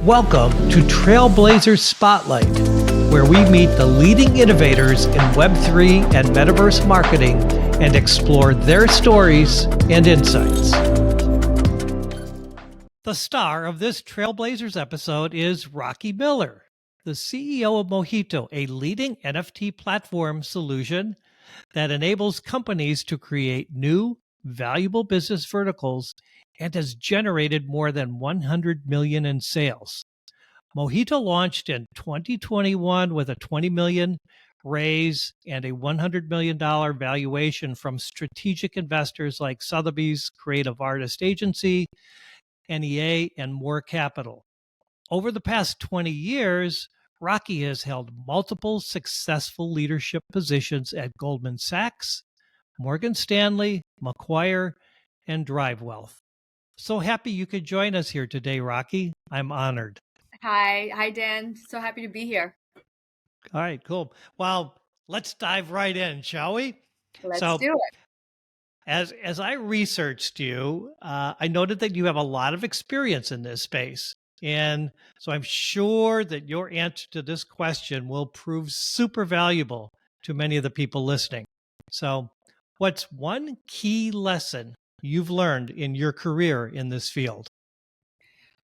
Welcome to Trailblazers Spotlight, where we meet the leading innovators in Web3 and Metaverse marketing and explore their stories and insights. The star of this Trailblazers episode is Raakhee Miller, the CEO of Mojito, a leading NFT platform solution that enables companies to create new, valuable business verticals and has generated more than 100 million in sales. Mojito launched in 2021 with a 20 million raise and a $100 million valuation from strategic investors like Sotheby's Creative Artist Agency, NEA, and More Capital. Over the past 20 years, Raakhee has held multiple successful leadership positions at Goldman Sachs, Morgan Stanley, Macquarie, and DriveWealth. So happy you could join us here today, Raakhee. I'm honored. Hi, Dan. So happy to be here. All right, cool. Well, let's dive right in, shall we? Let's do it. As I researched you, I noted that you have a lot of experience in this space. And so I'm sure that your answer to this question will prove super valuable to many of the people listening. So, what's one key lesson you've learned in your career in this field?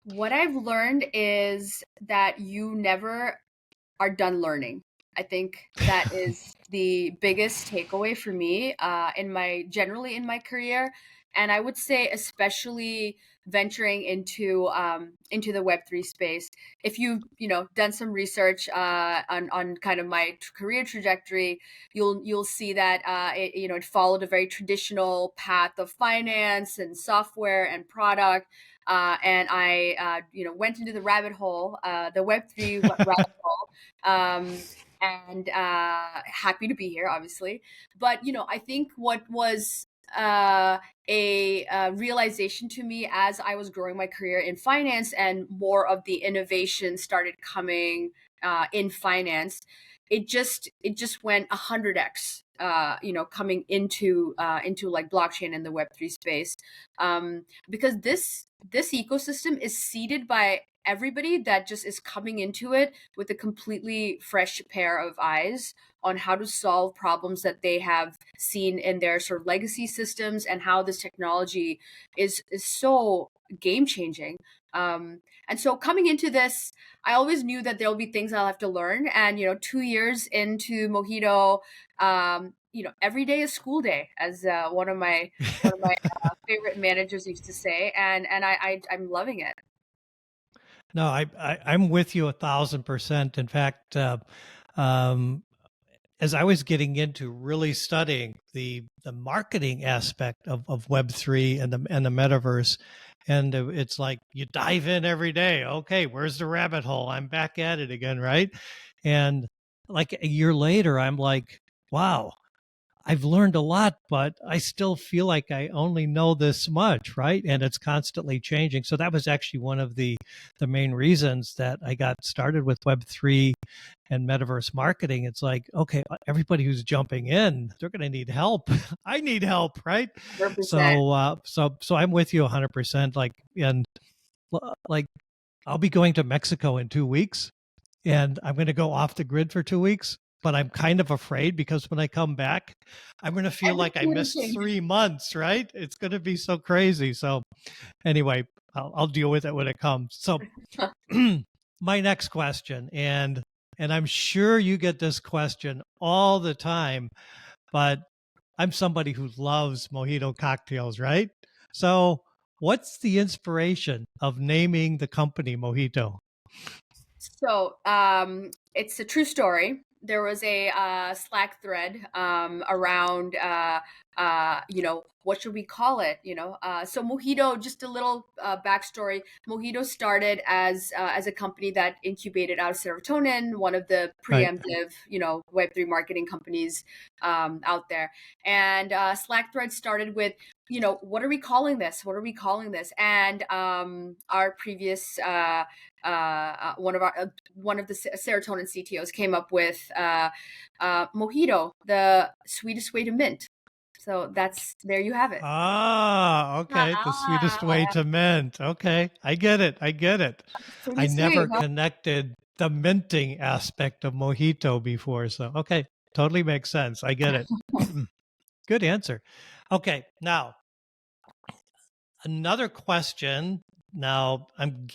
What I've learned is that you never are done learning. I think that is the biggest takeaway for me generally in my career, and I would say especially venturing into the Web3 space. If you've done some research on kind of my career trajectory, you'll see that it followed a very traditional path of finance and software and product. And I went into the rabbit hole, the Web3 rabbit hole, and happy to be here, obviously. But I think what was a realization to me as I was growing my career in finance and more of the innovation started coming in finance, it just went 100x. Coming into like blockchain and the Web3 space, because this ecosystem is seeded by everybody that just is coming into it with a completely fresh pair of eyes on how to solve problems that they have seen in their sort of legacy systems, and how this technology is so game changing. And so coming into this, I always knew that there'll be things I'll have to learn. And 2 years into Mojito, every day is school day, as one of my favorite managers used to say, and I'm loving it. No, I'm with you 1,000%. In fact, as I was getting into really studying the marketing aspect of Web3 and the metaverse, and it's like you dive in every day. Okay, where's the rabbit hole? I'm back at it again, right? And like a year later, I'm like, wow, I've learned a lot, but I still feel like I only know this much, right? And it's constantly changing. So that was actually one of the main reasons that I got started with Web3 and metaverse marketing. It's like, okay, everybody who's jumping in, they're going to need help. I need help, right? 100%. So I'm with you 100%. Like I'll be going to Mexico in 2 weeks, and I'm going to go off the grid for 2 weeks. But I'm kind of afraid because when I come back, I'm going to feel like I missed 3 months, right? It's going to be so crazy. So anyway, I'll deal with it when it comes. So my next question, and I'm sure you get this question all the time, but I'm somebody who loves mojito cocktails, right? So what's the inspiration of naming the company Mojito? So it's a true story. There was a Slack thread around, what should we call it? So Mojito, just a little backstory. Mojito started as a company that incubated out of Serotonin, one of the Right. preemptive, Web3 marketing companies out there. And Slack thread started with, what are we calling this? What are we calling this? And our previous one of the Serotonin CTOs came up with Mojito, the sweetest way to mint. So there you have it. Ah, okay. The sweetest way Ah, to mint. Okay. I get it. I get it. I pretty never sweet, huh? connected the minting aspect of mojito before. So, okay. Totally makes sense. I get it. Good answer. Okay. Now, another question. Now, I'm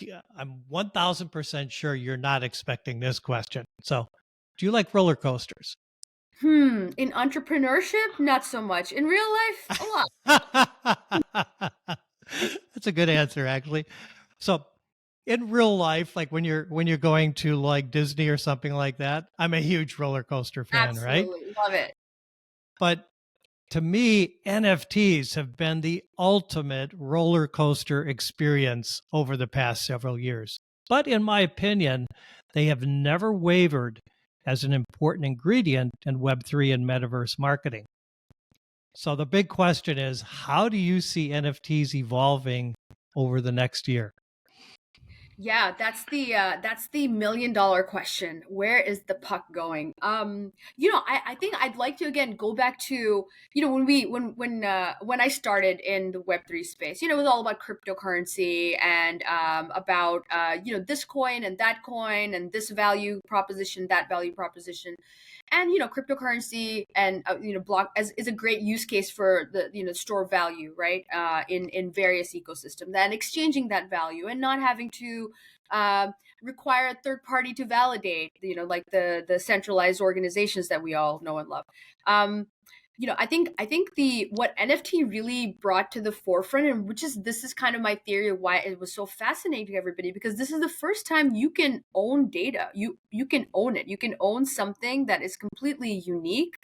1000% sure you're not expecting this question. So, do you like roller coasters? In entrepreneurship, not so much. In real life, a lot. That's a good answer, actually. So, in real life, like when you're going to like Disney or something like that, I'm a huge roller coaster fan, right? Absolutely. Love it. But to me, NFTs have been the ultimate roller coaster experience over the past several years. But in my opinion, they have never wavered as an important ingredient in Web3 and metaverse marketing. So the big question is, how do you see NFTs evolving over the next year? Yeah, that's the $1 million question. Where is the puck going? I think I'd like to again go back to, when I started in the Web3 space, it was all about cryptocurrency and about this coin and this value proposition, that value proposition. And cryptocurrency and block as is a great use case for the store value, right, in various ecosystems, and exchanging that value and not having to uh, require a third party to validate, like the centralized organizations that we all know and love. um, I think the what NFT really brought to the forefront, and this is kind of my theory of why it was so fascinating to everybody, because this is the first time you can own data. You can own it. You can own something that is completely unique.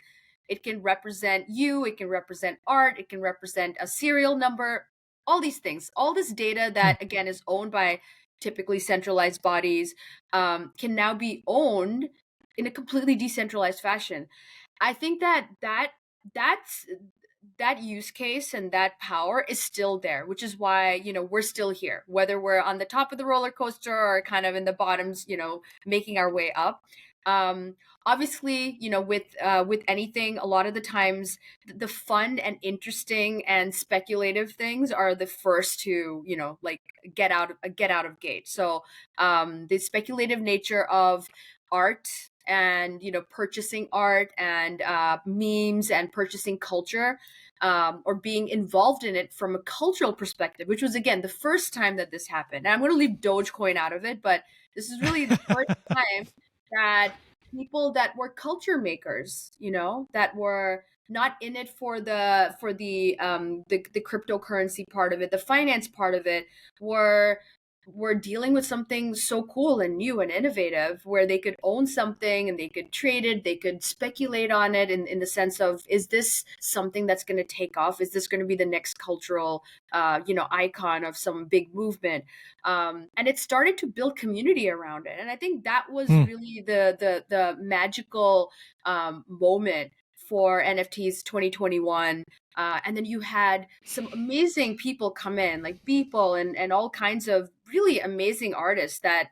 It can represent you. It can represent art. It can represent a serial number. All these things, all this data Hmm. that again is owned by typically centralized bodies, can now be owned in a completely decentralized fashion. I think that's that use case and that power is still there, which is why we're still here, whether we're on the top of the roller coaster or kind of in the bottoms, making our way up. um Obviously, with anything, a lot of the times the fun and interesting and speculative things are the first to like get out of gate. So the speculative nature of art and purchasing art and memes and purchasing culture, or being involved in it from a cultural perspective, which was again the first time that this happened. And I'm going to leave Dogecoin out of it, but this is really the first time that people that were culture makers, that were not in it for the cryptocurrency part of it, the finance part of it, were dealing with something so cool and new and innovative, where they could own something and they could trade it, they could speculate on it in the sense of, is this something that's going to take off? Is this going to be the next cultural icon of some big movement? And it started to build community around it. And I think that was Hmm. really the magical moment for NFTs 2021. And then you had some amazing people come in, like Beeple and all kinds of really amazing artists that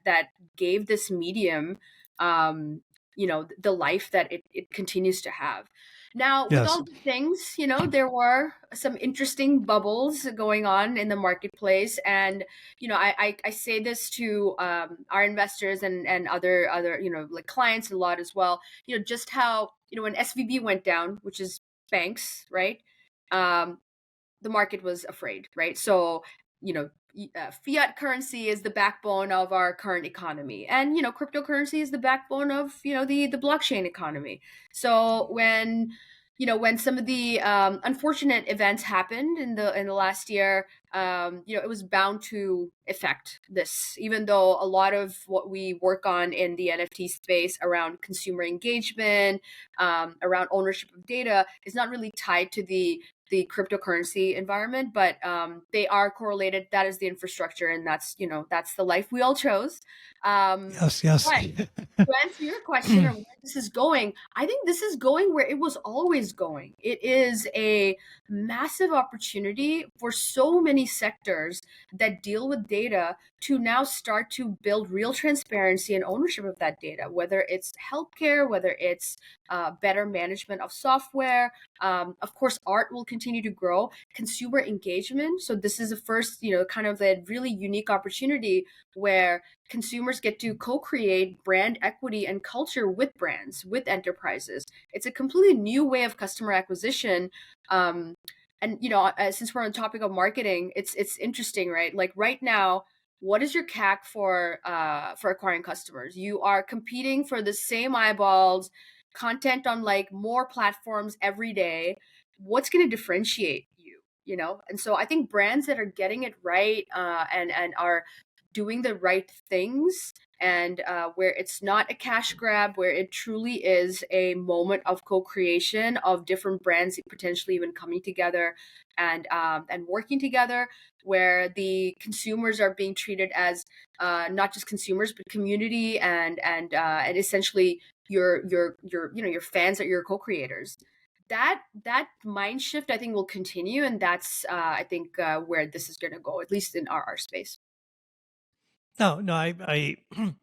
gave this medium, the life that it continues to have. Now, with Yes. all the things, there were some interesting bubbles going on in the marketplace, and I say this to our investors and other like clients a lot as well. Just how when SVB went down, which is banks, right? Um, the market was afraid, right? So, fiat currency is the backbone of our current economy, and cryptocurrency is the backbone of the blockchain economy. So when some of the unfortunate events happened in the last year, it was bound to affect this. Even though a lot of what we work on in the NFT space around consumer engagement, around ownership of data, is not really tied to the the cryptocurrency environment, but they are correlated. That is the infrastructure, and that's that's the life we all chose. Yes, yes. But to answer your question or where this is going, I think this is going where it was always going. It is a massive opportunity for so many sectors that deal with data to now start to build real transparency and ownership of that data, whether it's healthcare, whether it's better management of software. Of course, art will continue to grow, consumer engagement. So this is the first, kind of a really unique opportunity where consumers get to co-create brand equity and culture with brands, with enterprises. It's a completely new way of customer acquisition. And since we're on the topic of marketing, it's interesting, right? Like right now, what is your CAC for acquiring customers? You are competing for the same eyeballs, content on like more platforms every day. What's going to differentiate you? And so I think brands that are getting it right and are doing the right things, and where it's not a cash grab, where it truly is a moment of co-creation of different brands potentially even coming together and working together, where the consumers are being treated as not just consumers but community and essentially your fans are your co-creators. That mind shift, I think, will continue, and that's I think where this is going to go, at least in our space. No, no, I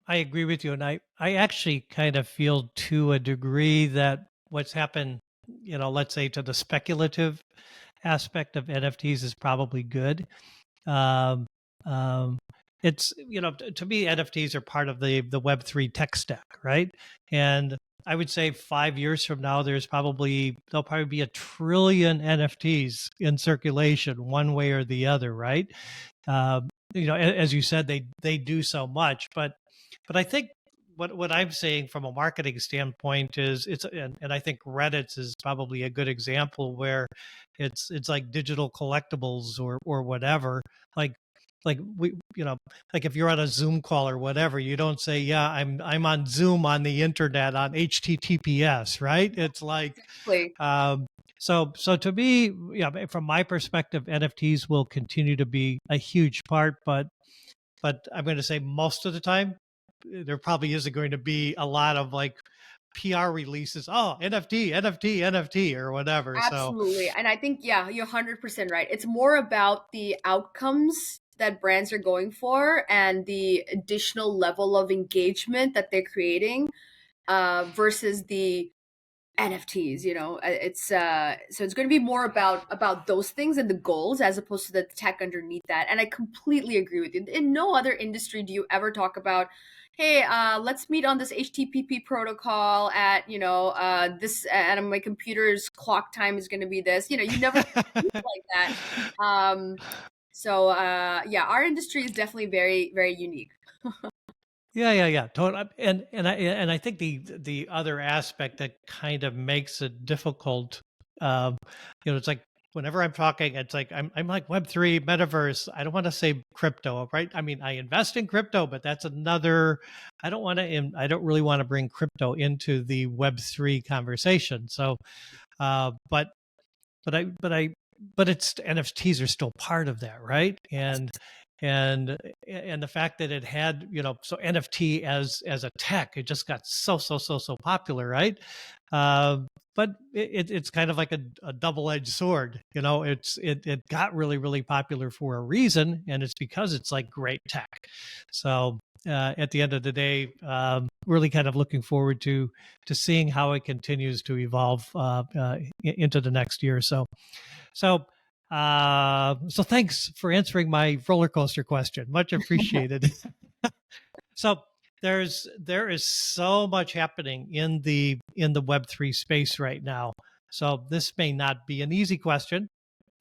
I agree with you, and I actually kind of feel to a degree that what's happened, let's say to the speculative aspect of NFTs is probably good. Um, um, it's to me NFTs are part of the Web3 tech stack, right? And I would say 5 years from now, there'll probably be 1 trillion NFTs in circulation, one way or the other, right? As you said, they do so much, but I think what I'm saying from a marketing standpoint is and I think Reddit's is probably a good example where it's like digital collectibles or whatever. Like we like if you're on a Zoom call or whatever, you don't say, yeah, I'm on Zoom on the internet on HTTPS, right? It's like Exactly. so to me, yeah, from my perspective, NFTs will continue to be a huge part, but I'm going to say most of the time, there probably isn't going to be a lot of like PR releases. Oh, NFT, NFT, NFT, or whatever. So Absolutely. And I think, yeah, you're 100% right. It's more about the outcomes that brands are going for and the additional level of engagement that they're creating versus the NFTs. So it's going to be more about those things and the goals as opposed to the tech underneath that. And I completely agree with you. In no other industry do you ever talk about, hey, let's meet on this HTTP protocol at this, and my computer's clock time is going to be this. You never like that. Yeah, our industry is definitely very, very unique. yeah. Totally. And I think the other aspect that kind of makes it difficult, um, it's like whenever I'm talking, it's like I'm like Web3 metaverse. I don't want to say crypto, right? I mean, I invest in crypto, but that's another. I don't really want to bring crypto into the Web3 conversation. So, but but I but I but it's NFTs are still part of that, right? And the fact that it had, so NFT as a tech, it just got so popular, right? uh, but it's kind of like a double-edged sword. It got really popular for a reason, and it's because it's like great tech. So at the end of the day, really kind of looking forward to seeing how it continues to evolve into the next year or so. So thanks for answering my roller coaster question. Much appreciated. So there is so much happening in the Web3 space right now. So this may not be an easy question,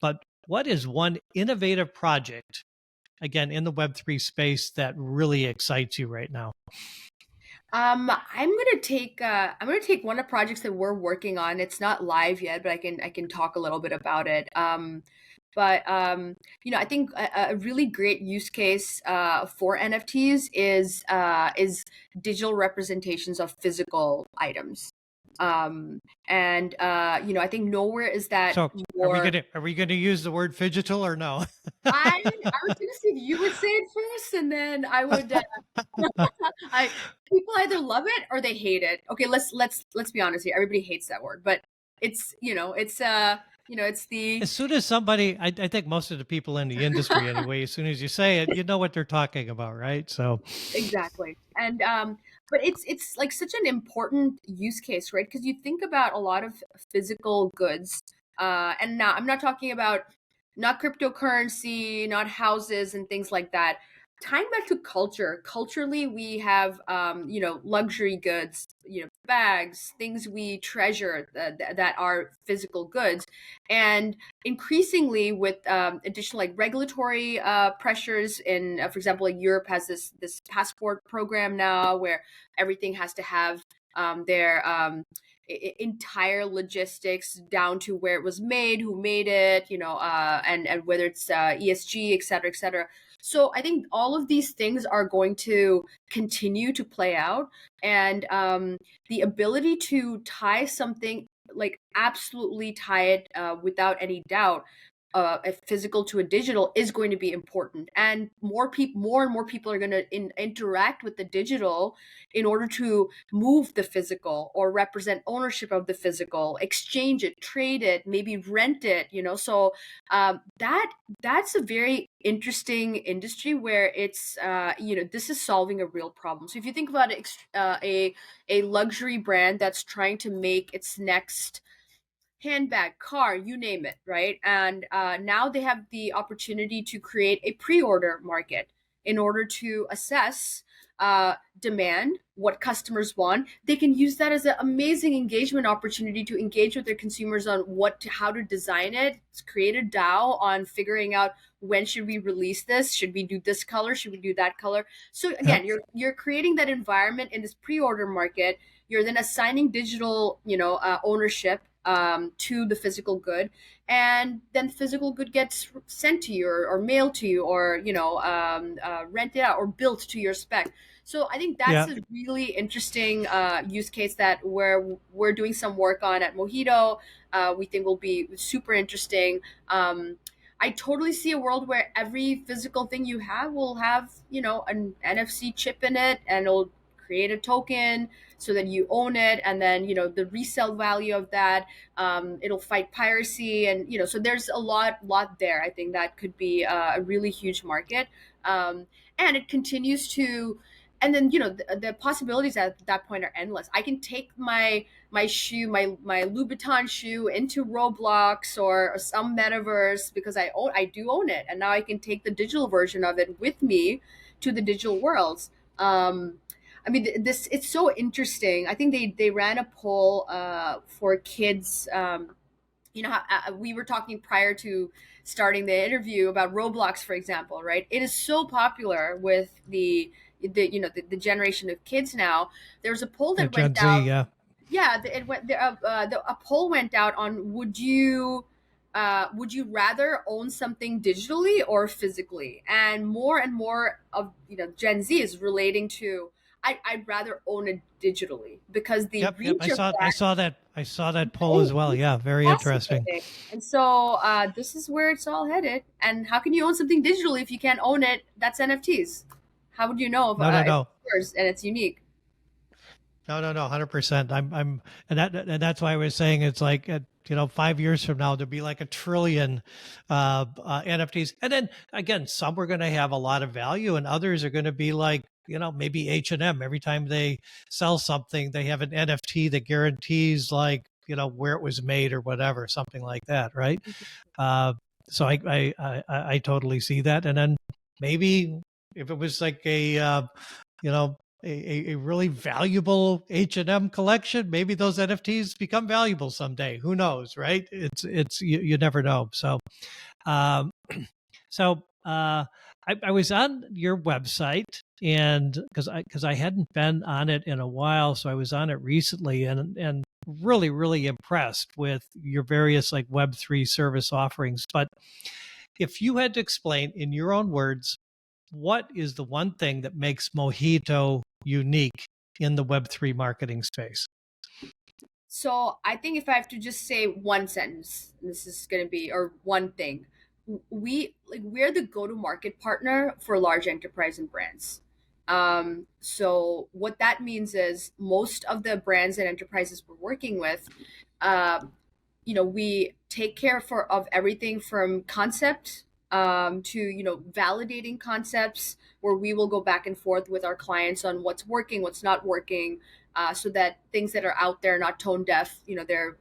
but what is one innovative project, again, in the Web3 space that really excites you right now? I'm gonna take one of the projects that we're working on. It's not live yet, but I can talk a little bit about it. I think a really great use case for NFTs is digital representations of physical items. And I think nowhere is that So more. are we gonna use the word phygital or no? I was gonna see if you would say it first, and then I would. I People either love it or they hate it. Okay, let's be honest here. Everybody hates that word, but it's the As soon as somebody, I think most of the people in the industry anyway, as soon as you say it, you know what they're talking about, right? So exactly. And but it's like such an important use case, right? Because you think about a lot of physical goods, and now I'm not talking about not cryptocurrency, not houses and things like that. Tying back to culture, culturally we have luxury goods, bags, things we treasure that are physical goods, and increasingly with additional like regulatory pressures in, for example, like Europe has this passport program now where everything has to have their entire logistics down to where it was made, who made it, and whether it's ESG, et cetera, et cetera. So I think all of these things are going to continue to play out, and the ability to tie something, like absolutely tie it without any doubt, a physical to a digital, is going to be important, and more and more people are going to interact with the digital in order to move the physical or represent ownership of the physical, exchange it, trade it, maybe rent it. So that's a very interesting industry where it's this is solving a real problem. So if you think about a luxury brand that's trying to make its next handbag, car, you name it, right? And now they have the opportunity to create a pre-order market in order to assess demand, what customers want. They can use that as an amazing engagement opportunity to engage with their consumers on how to design it, create a DAO on figuring out when should we release this, should we do this color, should we do that color. So again, yep. you're creating that environment in this pre-order market. You're then assigning digital ownership to the physical good, and then the physical good gets sent to you, or mailed to you, or rented out or built to your spec. So I think that's Yeah. a really interesting use case that we're doing some work on at Mojito. We think will be super interesting. I totally see a world where every physical thing you have will have, an NFC chip in it, and it'll create a token so that you own it, and then the resale value of that, it'll fight piracy, and so there's a lot there. I think that could be a really huge market, and it continues to. And then the possibilities at that point are endless. I can take my shoe, my Louboutin shoe, into Roblox or some metaverse, because I do own it, and now I can take the digital version of it with me to the digital worlds. I mean, this it's so interesting. I think they ran a poll for kids. We were talking prior to starting the interview about Roblox, for example, right? It is so popular with the generation of kids now. There's a poll Yeah, that went Gen Z, out. yeah. Yeah, a poll went out on would you rather own something digitally or physically? And more of Gen Z is relating to, I'd rather own it digitally, because the Yep. reach of I saw that poll that as well. Yeah, very interesting. fascinating. And so this is where it's all headed. And how can you own something digitally if you can't own it? That's NFTs. How would you know No, no, if no. it's yours and it's unique? No, 100%. And that's why I was saying it's like, 5 years from now, there'll be like a trillion NFTs. And then again, some are going to have a lot of value, and others are going to be like, maybe H&M. Every time they sell something, they have an NFT that guarantees like, where it was made or whatever, something like that. Right. So I totally see that. And then maybe if it was like you know, a really valuable H&M collection, maybe those NFTs become valuable someday. Who knows, right? It's you never know. So, um, I was on your website, and because I hadn't been on it in a while, so I was on it recently, and really really impressed with your various like Web3 service offerings. But if you had to explain in your own words, what is the one thing that makes Mojito unique in the Web3 marketing space? So I think if I have to just say one sentence, this is going to be, or one thing, we're the go-to-market partner for large enterprise and brands. So what that means is most of the brands and enterprises we're working with, uh, we take care of everything from concept to validating concepts, where we will go back and forth with our clients on what's working, what's not working, so that things that are out there are not tone deaf. They're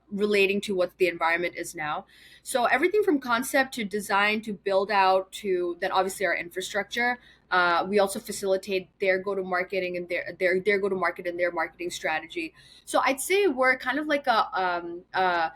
relating to what the environment is now. So everything from concept to design to build out to then obviously our infrastructure. We also facilitate their go to marketing and their go to market and their marketing strategy. So I'd say we're kind of like a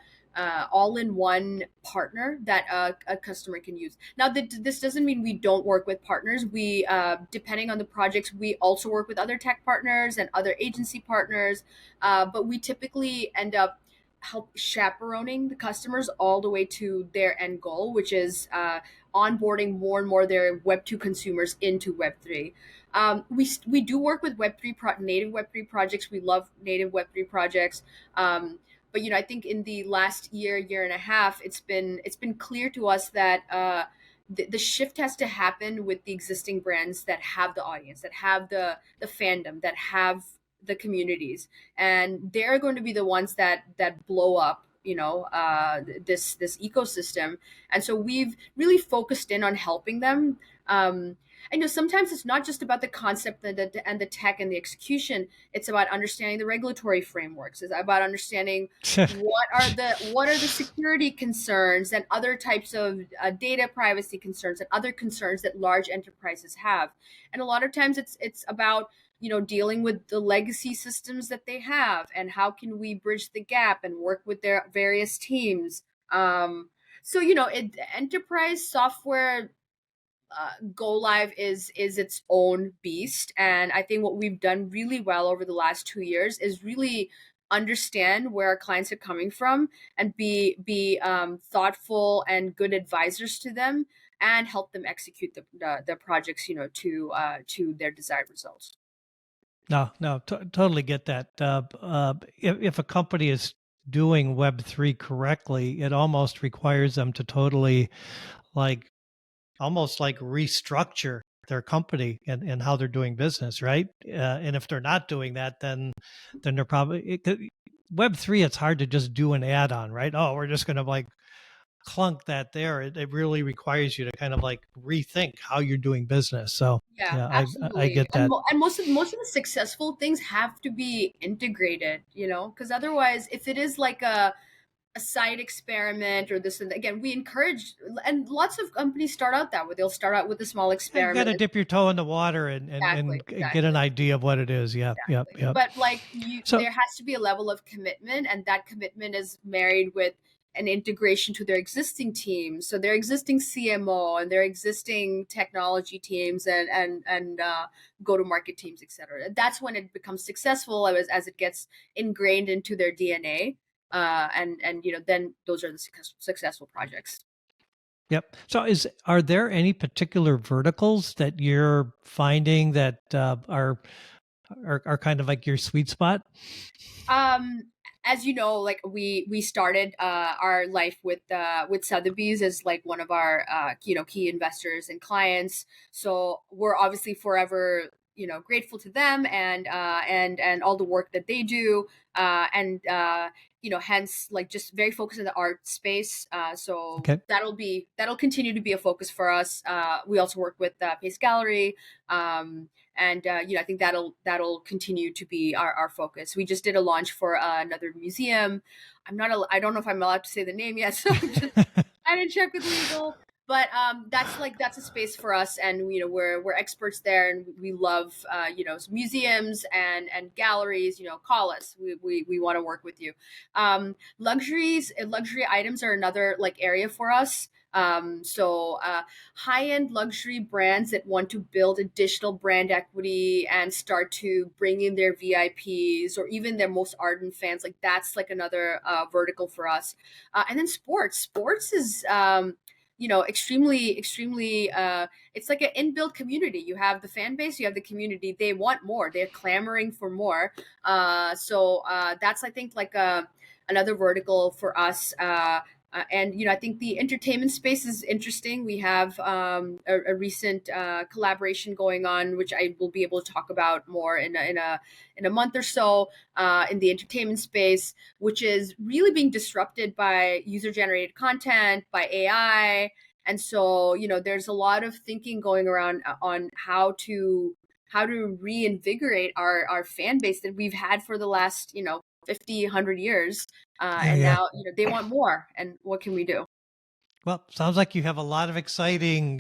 all-in-one partner that a customer can use. Now, this doesn't mean we don't work with partners. We, depending on the projects, we also work with other tech partners and other agency partners, but we typically end up help chaperoning the customers all the way to their end goal, which is onboarding more and more their Web2 consumers into Web3. We do work with native Web3 projects. We love native Web3 projects. But I think in the last year and a half, it's been clear to us that the shift has to happen with the existing brands that have the audience, that have the fandom, that have the communities, and they're going to be the ones that blow up this ecosystem. And so we've really focused in on helping them. I know sometimes it's not just about the concept and the tech and the execution. It's about understanding the regulatory frameworks. It's about understanding what are the security concerns and other types of data privacy concerns and other concerns that large enterprises have. And a lot of times it's about dealing with the legacy systems that they have, and how can we bridge the gap and work with their various teams. So enterprise software go live is its own beast, and I think what we've done really well over the last 2 years is really understand where our clients are coming from and be thoughtful and good advisors to them, and help them execute the projects to their desired results. No, no, totally get that. If a company is doing Web3 correctly, it almost requires them to totally, like, almost like restructure their company and how they're doing business, right? And if they're not doing that, then they're probably Web3. It's hard to just do an add-on, right? Oh, we're just going to like clunk that there. It really requires you to kind of like rethink how you're doing business. So Yeah, yeah, I absolutely. get And that. most of the successful things have to be integrated, because otherwise, if it is like a side experiment or this and that, again, we encourage, and lots of companies start out that way. They'll start out with a small You got experiment. to dip your toe in the water Exactly, and get an exactly. idea of what it is. Yep, yep, Exactly. yep. But like So there has to be a level of commitment, and that commitment is married with an integration to their existing teams, so their existing CMO and their existing technology teams and go to market teams, etc. That's when it becomes successful, as it gets ingrained into their DNA, and then those are the successful projects. yep. So are there any particular verticals that you're finding that are kind of like your sweet spot? Um, as you know, like we started our life with Sotheby's as like one of our key investors and clients. So we're obviously forever grateful to them, and all the work that they do, and hence like just very focused in the art space. So Okay. that'll continue to be a focus for us. We also work with Pace Gallery. And I think that'll continue to be our focus. We just did a launch for another museum. I don't know if I'm allowed to say the name yet, so I didn't check with legal. But that's a space for us, and we're experts there, and we love museums and galleries. Call us. We want to work with you. Luxury items are another like area for us. So high-end luxury brands that want to build additional brand equity and start to bring in their VIPs or even their most ardent fans, like that's like another vertical for us. And then sports is extremely it's like an inbuilt community. You have the fan base, you have the community. They want more, they're clamoring for more. So that's, I think, like another vertical for us. And I think the entertainment space is interesting. We have a recent collaboration going on, which I will be able to talk about more in a month or so, in the entertainment space, which is really being disrupted by user generated content, by AI. And so there's a lot of thinking going around on how to reinvigorate our fan base that we've had for the last 50, 100 years. Yeah, And yeah. now they want more. And what can we do? Well, sounds like you have a lot of exciting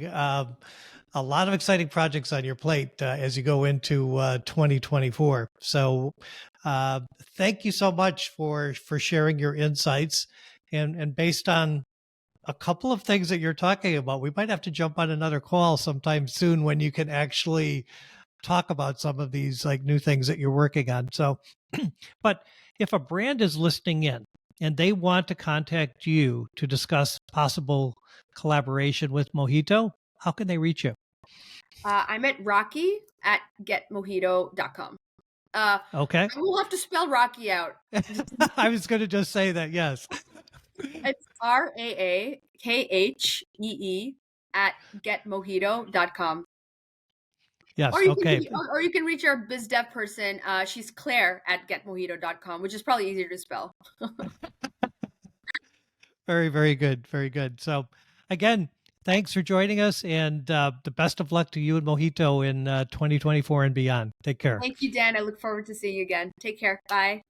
projects on your plate as you go into 2024. So, uh, thank you so much for sharing your insights. And based on a couple of things that you're talking about, we might have to jump on another call sometime soon when you can actually talk about some of these like new things that you're working on. So, but if a brand is listening in and they want to contact you to discuss possible collaboration with Mojito, how can they reach you? I'm at Raakhee at getmojito.com. I Okay. will have to spell Rocky out. I was going to just say that, yes. It's RAAKHEE at getmojito.com. Yes. Or you can Okay. or you can reach our biz dev person. She's Claire at getmojito.com, which is probably easier to spell. Very, very good. Very good. So, again, thanks for joining us, and the best of luck to you and Mojito in 2024 and beyond. Take care. Thank you, Dan. I look forward to seeing you again. Take care. Bye.